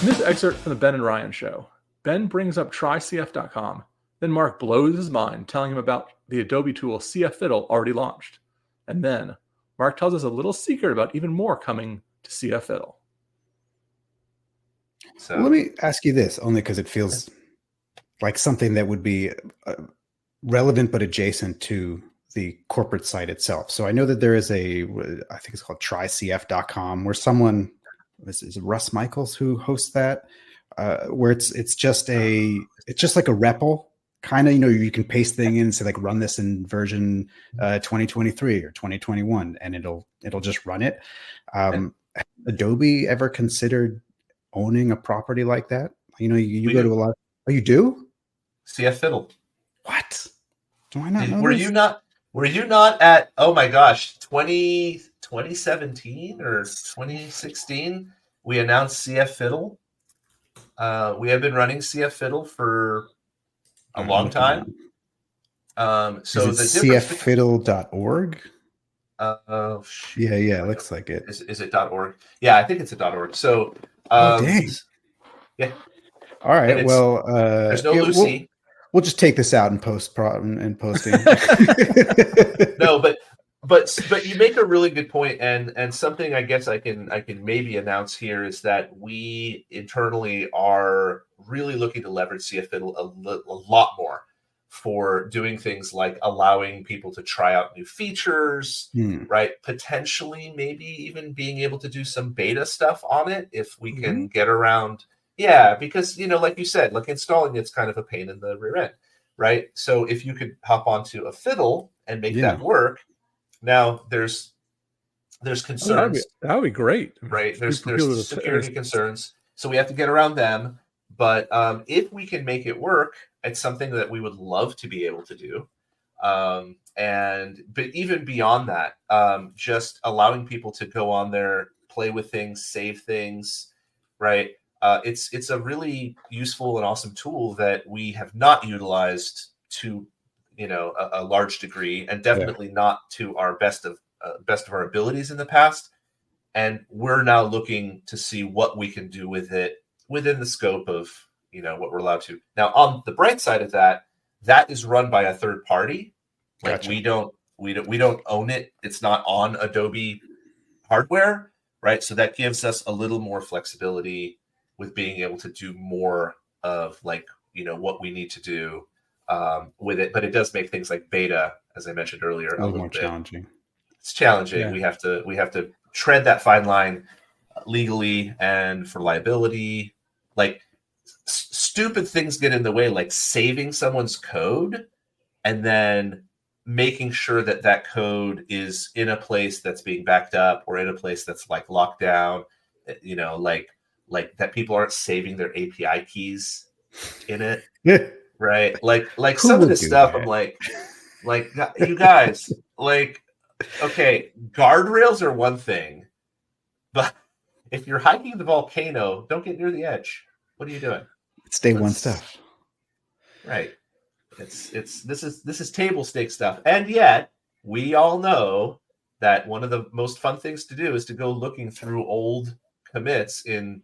In this excerpt from the Ben and Ryan show, Ben brings up TryCF.com. Then Mark blows his mind, telling him about the Adobe tool CF Fiddle already launched. And then Mark tells us a little secret about even more coming to CF Fiddle. So let me ask you this, only because it feels like something that would be relevant but adjacent to the corporate site itself. So I know that there is I think it's called TryCF.com, where someone, is it Russ Michaels who hosts that, where it's just like a REPL kind of, you can paste thing in and say like run this in version 2023 or 2021, and it'll just run it. Adobe ever considered owning a property like that? You go to a lot. Oh, you do? CF Fiddle. What? Do I not know Were this? Were you not at, oh my gosh, 2017 or 2016? We announced CF Fiddle. We have been running CF Fiddle for a long time. So is the it cffiddle.org? Yeah, it looks like it. Is it .org? Yeah, I think it's a .org. So, dang. Yeah. All right. Well, there's no Lucy. We'll just take this out and posting. No, but you make a really good point, and something I guess I can maybe announce here is that we internally are really looking to leverage CF Fiddle a lot more for doing things like allowing people to try out new features, right? Potentially, maybe even being able to do some beta stuff on it if we can get around. Yeah, because, like you said, like installing it's kind of a pain in the rear end, right? So if you could hop onto a fiddle and make that work, now there's concerns. That would be great, right? There's security concerns, so we have to get around them. But if we can make it work, it's something that we would love to be able to do. But even beyond that, just allowing people to go on there, play with things, save things, right? It's a really useful and awesome tool that we have not utilized to, a large degree, and definitely not to our best of our abilities in the past. And we're now looking to see what we can do with it within the scope of, what we're allowed to. Now, on the bright side of that is run by a third party. Like we don't own it. It's not on Adobe hardware, right? So that gives us a little more flexibility with being able to do more of what we need to do with it. But it does make things like beta, as I mentioned earlier, a little more challenging. It's challenging. Yeah. We have to tread that fine line legally and for liability. Like stupid things get in the way, like saving someone's code and then making sure that code is in a place that's being backed up or in a place that's like locked down, like that people aren't saving their API keys in it. Right. Like some of this stuff, I'm like, you guys, okay, guardrails are one thing, but if you're hiking the volcano, don't get near the edge. What are you doing? It's day one stuff. Right. This is table stake stuff. And yet we all know that one of the most fun things to do is to go looking through old commits in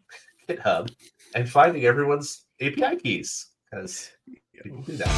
GitHub and finding everyone's API keys, because people do that.